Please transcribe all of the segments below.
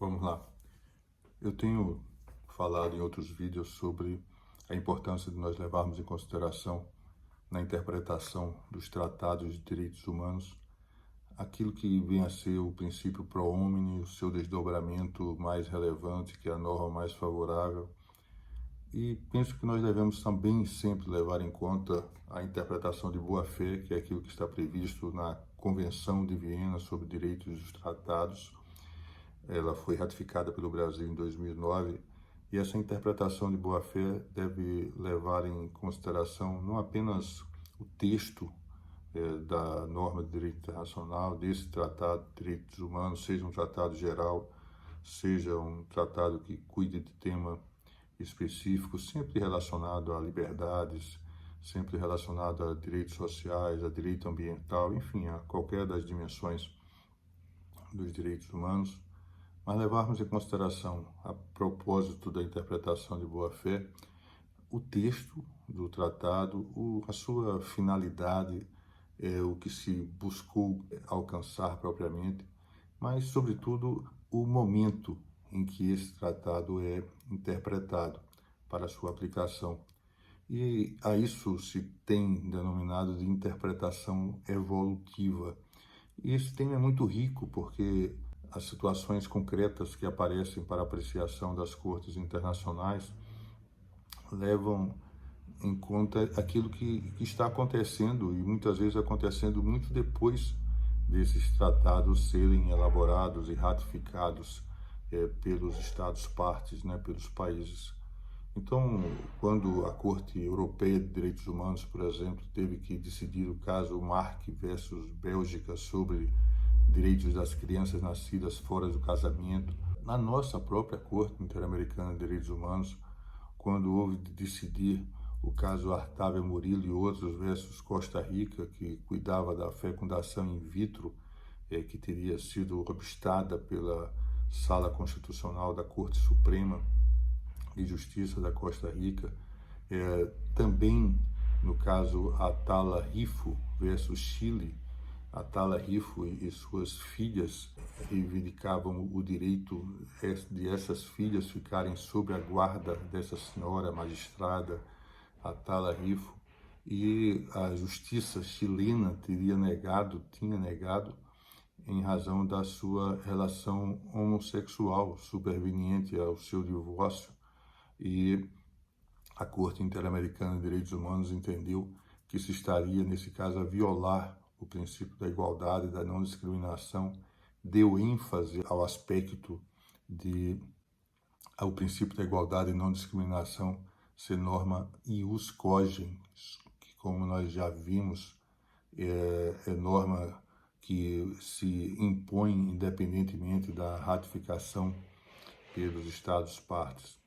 Vamos lá. Eu tenho falado em outros vídeos sobre a importância de nós levarmos em consideração, na interpretação dos tratados de direitos humanos, aquilo que vem a ser o princípio pro homine, o seu desdobramento mais relevante, que é a norma mais favorável. E penso que nós devemos também sempre levar em conta a interpretação de boa-fé, que é aquilo que está previsto na Convenção de Viena sobre Direitos dos Tratados. Ela foi ratificada pelo Brasil em 2009 e essa interpretação de boa-fé deve levar em consideração não apenas o texto da norma de direito internacional, desse tratado de direitos humanos, seja um tratado geral, seja um tratado que cuide de tema específico, sempre relacionado a liberdades, sempre relacionado a direitos sociais, a direito ambiental, enfim, a qualquer das dimensões dos direitos humanos, mas levarmos em consideração, a propósito da interpretação de boa-fé, o texto do tratado, a sua finalidade, o que se buscou alcançar propriamente, mas, sobretudo, o momento em que esse tratado é interpretado para sua aplicação. E a isso se tem denominado de interpretação evolutiva. E esse tema é muito rico porque as situações concretas que aparecem para apreciação das cortes internacionais levam em conta aquilo que está acontecendo e muitas vezes acontecendo muito depois desses tratados serem elaborados e ratificados pelos Estados-partes, pelos países. Então, quando a Corte Europeia de Direitos Humanos, por exemplo, teve que decidir o caso Mark versus Bélgica sobre direitos das crianças nascidas fora do casamento, na nossa própria Corte Interamericana de Direitos Humanos, quando houve de decidir o caso Artávia Murillo e outros versus Costa Rica, que cuidava da fecundação in vitro, que teria sido obstada pela Sala Constitucional da Corte Suprema de Justiça da Costa Rica, também no caso Atala Rifo versus Chile. Atala Rifo e suas filhas reivindicavam o direito de essas filhas ficarem sob a guarda dessa senhora magistrada Atala Rifo, e a justiça chilena tinha negado em razão da sua relação homossexual superveniente ao seu divórcio, e a Corte Interamericana de Direitos Humanos entendeu que se estaria, nesse caso, a violar o princípio da igualdade e da não discriminação, deu ênfase ao aspecto ao princípio da igualdade e não discriminação ser norma ius cogens, que, como nós já vimos, é norma que se impõe independentemente da ratificação pelos Estados-partes.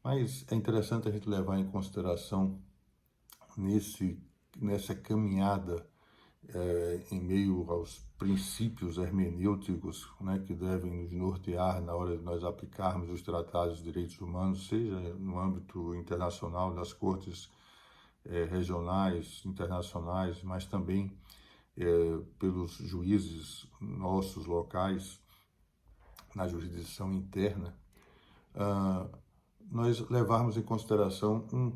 Mas é interessante a gente levar em consideração nessa caminhada em meio aos princípios hermenêuticos que devem nos nortear na hora de nós aplicarmos os tratados de direitos humanos, seja no âmbito internacional das cortes regionais, internacionais, mas também pelos juízes nossos locais, na jurisdição interna, nós levarmos em consideração um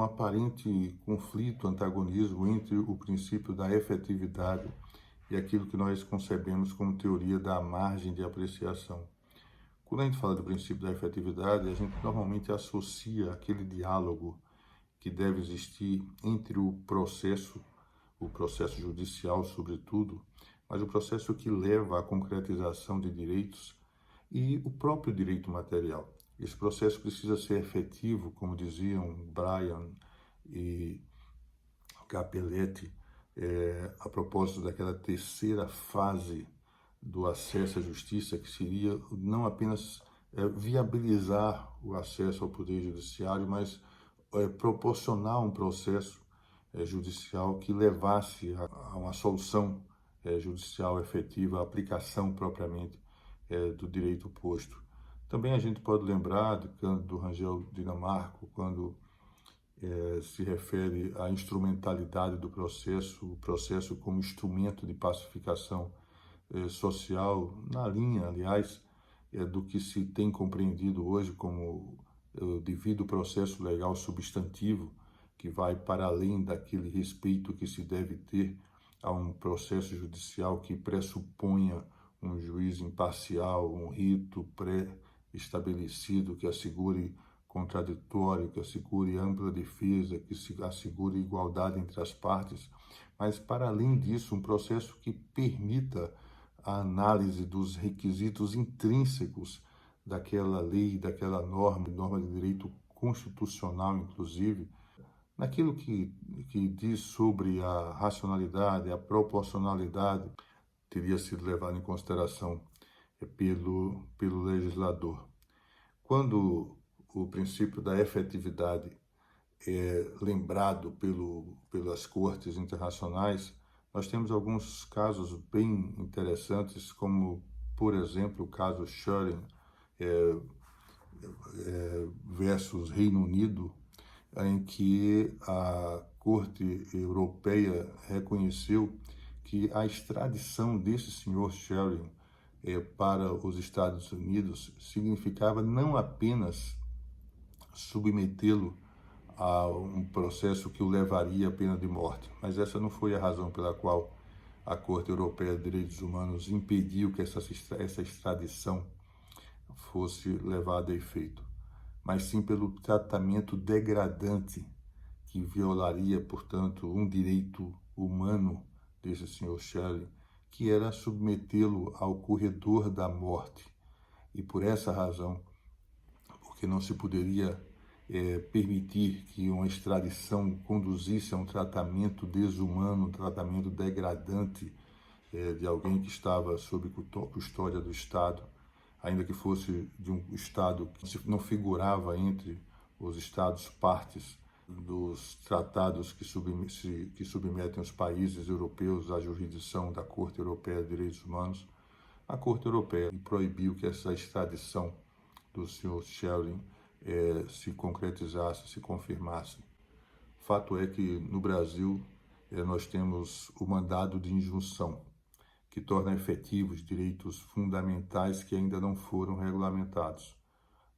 aparente conflito, antagonismo entre o princípio da efetividade e aquilo que nós concebemos como teoria da margem de apreciação. Quando a gente fala do princípio da efetividade, a gente normalmente associa aquele diálogo que deve existir entre o processo judicial, sobretudo, mas o processo que leva à concretização de direitos e o próprio direito material. Esse processo precisa ser efetivo, como diziam Bryan e Capelletti, a propósito daquela terceira fase do acesso à justiça, que seria não apenas viabilizar o acesso ao poder judiciário, mas proporcionar um processo judicial que levasse a uma solução judicial efetiva, a aplicação propriamente do direito posto. Também a gente pode lembrar de Cândido Rangel Dinamarco, quando se refere à instrumentalidade do processo, o processo como instrumento de pacificação social, na linha, aliás, do que se tem compreendido hoje como o devido processo legal substantivo, que vai para além daquele respeito que se deve ter a um processo judicial que pressuponha um juiz imparcial, um rito pré-estabelecido que assegure contraditório, que assegure ampla defesa, que se assegure igualdade entre as partes, mas para além disso, um processo que permita a análise dos requisitos intrínsecos daquela lei, daquela norma de direito constitucional, inclusive, naquilo que diz sobre a racionalidade, a proporcionalidade, teria sido levado em consideração pelo legislador. Quando o princípio da efetividade é lembrado pelas cortes internacionais, nós temos alguns casos bem interessantes, como, por exemplo, o caso Sherin versus Reino Unido, em que a Corte Europeia reconheceu que a extradição desse senhor Sherin para os Estados Unidos significava não apenas submetê-lo a um processo que o levaria à pena de morte, mas essa não foi a razão pela qual a Corte Europeia de Direitos Humanos impediu que essa extradição fosse levada a efeito, mas sim pelo tratamento degradante que violaria, portanto, um direito humano desse senhor Sherin, que era submetê-lo ao corredor da morte. E por essa razão, porque não se poderia permitir que uma extradição conduzisse a um tratamento desumano, um tratamento degradante de alguém que estava sob custódia do Estado, ainda que fosse de um Estado que não figurava entre os Estados partes dos tratados que submetem os países europeus à jurisdição da Corte Europeia de Direitos Humanos. A Corte Europeia proibiu que essa extradição do senhor Sherin se concretizasse, se confirmasse. Fato é que no Brasil nós temos o mandado de injunção, que torna efetivos direitos fundamentais que ainda não foram regulamentados.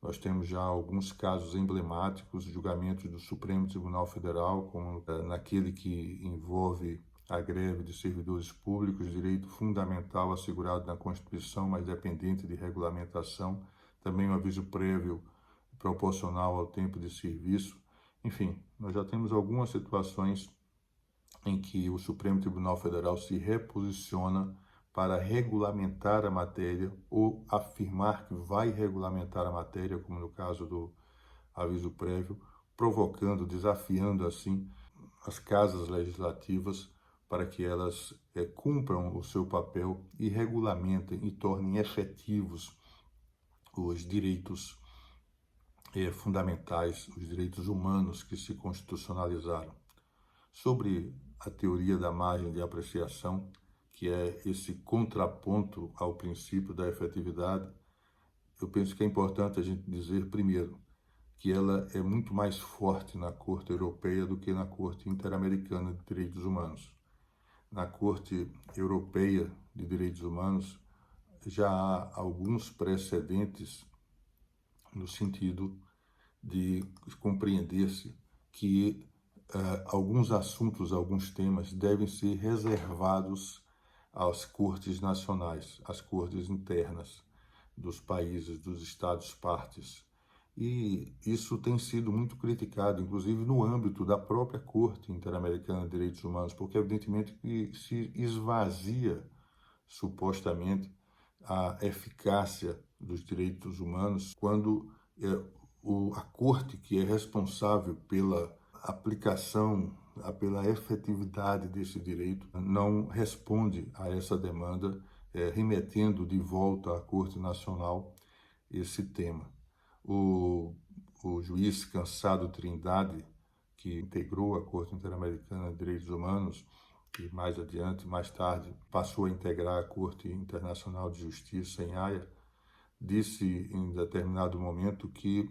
Nós temos já alguns casos emblemáticos, julgamentos do Supremo Tribunal Federal, como naquele que envolve a greve de servidores públicos, direito fundamental assegurado na Constituição, mas dependente de regulamentação, também um aviso prévio proporcional ao tempo de serviço. Enfim, nós já temos algumas situações em que o Supremo Tribunal Federal se reposiciona para regulamentar a matéria ou afirmar que vai regulamentar a matéria, como no caso do aviso prévio, provocando, desafiando assim as casas legislativas para que elas cumpram o seu papel e regulamentem e tornem efetivos os direitos fundamentais, os direitos humanos que se constitucionalizaram. Sobre a teoria da margem de apreciação, que é esse contraponto ao princípio da efetividade, eu penso que é importante a gente dizer, primeiro, que ela é muito mais forte na Corte Europeia do que na Corte Interamericana de Direitos Humanos. Na Corte Europeia de Direitos Humanos já há alguns precedentes no sentido de compreender-se que alguns assuntos, alguns temas devem ser reservados às cortes nacionais, às cortes internas dos países, dos Estados partes. E isso tem sido muito criticado, inclusive no âmbito da própria Corte Interamericana de Direitos Humanos, porque evidentemente que se esvazia, supostamente, a eficácia dos direitos humanos quando a Corte, que é responsável pela aplicação, pela efetividade desse direito, não responde a essa demanda, remetendo de volta à Corte Nacional esse tema. O juiz Cansado Trindade, que integrou a Corte Interamericana de Direitos Humanos, e mais adiante, mais tarde, passou a integrar a Corte Internacional de Justiça em Haia, disse em determinado momento que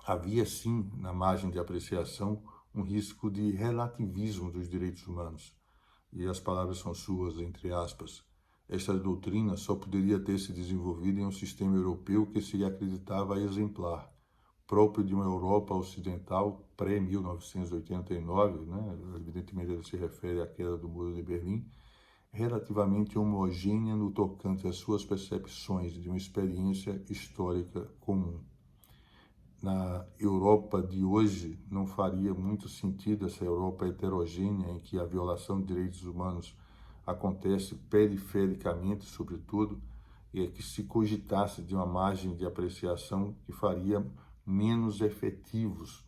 havia sim, na margem de apreciação, um risco de relativismo dos direitos humanos. E as palavras são suas, entre aspas. esta doutrina só poderia ter se desenvolvido em um sistema europeu que se acreditava exemplar, próprio de uma Europa ocidental pré-1989, né? Evidentemente ele se refere à queda do Muro de Berlim, relativamente homogênea no tocante às suas percepções de uma experiência histórica comum. Na Europa de hoje, não faria muito sentido essa Europa heterogênea em que a violação de direitos humanos acontece perifericamente, sobretudo, e é que se cogitasse de uma margem de apreciação que faria menos efetivos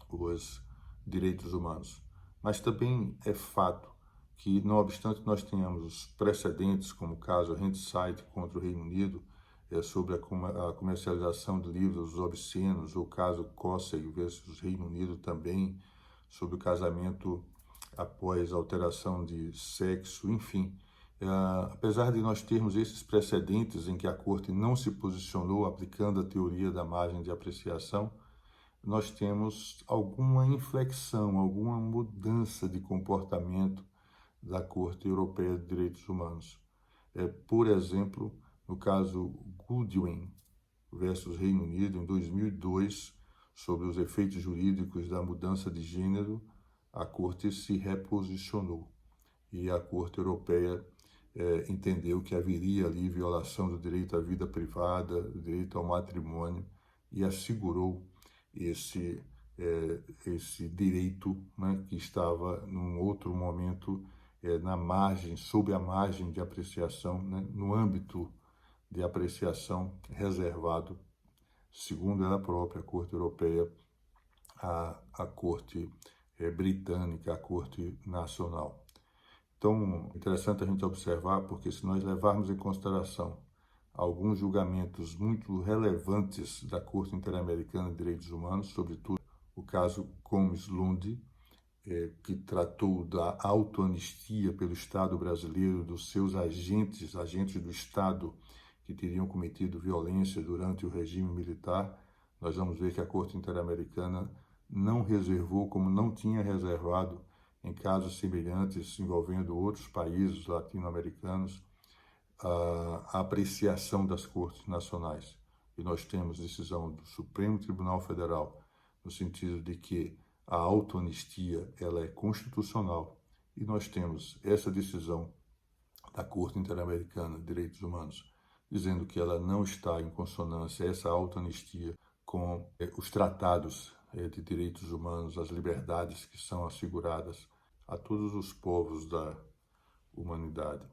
os direitos humanos. Mas também é fato que, não obstante nós tenhamos os precedentes, como o caso Handsight contra o Reino Unido, sobre a comercialização de livros obscenos, ou o caso Cossey versus Reino Unido também, sobre o casamento após alteração de sexo, enfim. Apesar de nós termos esses precedentes em que a Corte não se posicionou aplicando a teoria da margem de apreciação, nós temos alguma inflexão, alguma mudança de comportamento da Corte Europeia de Direitos Humanos. Por exemplo, no caso Goodwin versus Reino Unido, em 2002, sobre os efeitos jurídicos da mudança de gênero, a Corte se reposicionou e a Corte Europeia entendeu que haveria ali violação do direito à vida privada, do direito ao matrimônio, e assegurou esse direito, né, que estava num outro momento na margem, sob a margem de apreciação, né, no âmbito de apreciação reservado, segundo ela própria, a Corte Europeia, a Corte Britânica, a Corte Nacional. Então, é interessante a gente observar, porque se nós levarmos em consideração alguns julgamentos muito relevantes da Corte Interamericana de Direitos Humanos, sobretudo o caso Gomes-Lund, que tratou da autoanistia pelo Estado brasileiro dos seus agentes do Estado que teriam cometido violência durante o regime militar, nós vamos ver que a Corte Interamericana não reservou, como não tinha reservado em casos semelhantes envolvendo outros países latino-americanos, a apreciação das Cortes Nacionais. E nós temos decisão do Supremo Tribunal Federal no sentido de que a autoanistia ela é constitucional, e nós temos essa decisão da Corte Interamericana de Direitos Humanos dizendo que ela não está em consonância, essa autoanistia, com os tratados de direitos humanos, as liberdades que são asseguradas a todos os povos da humanidade.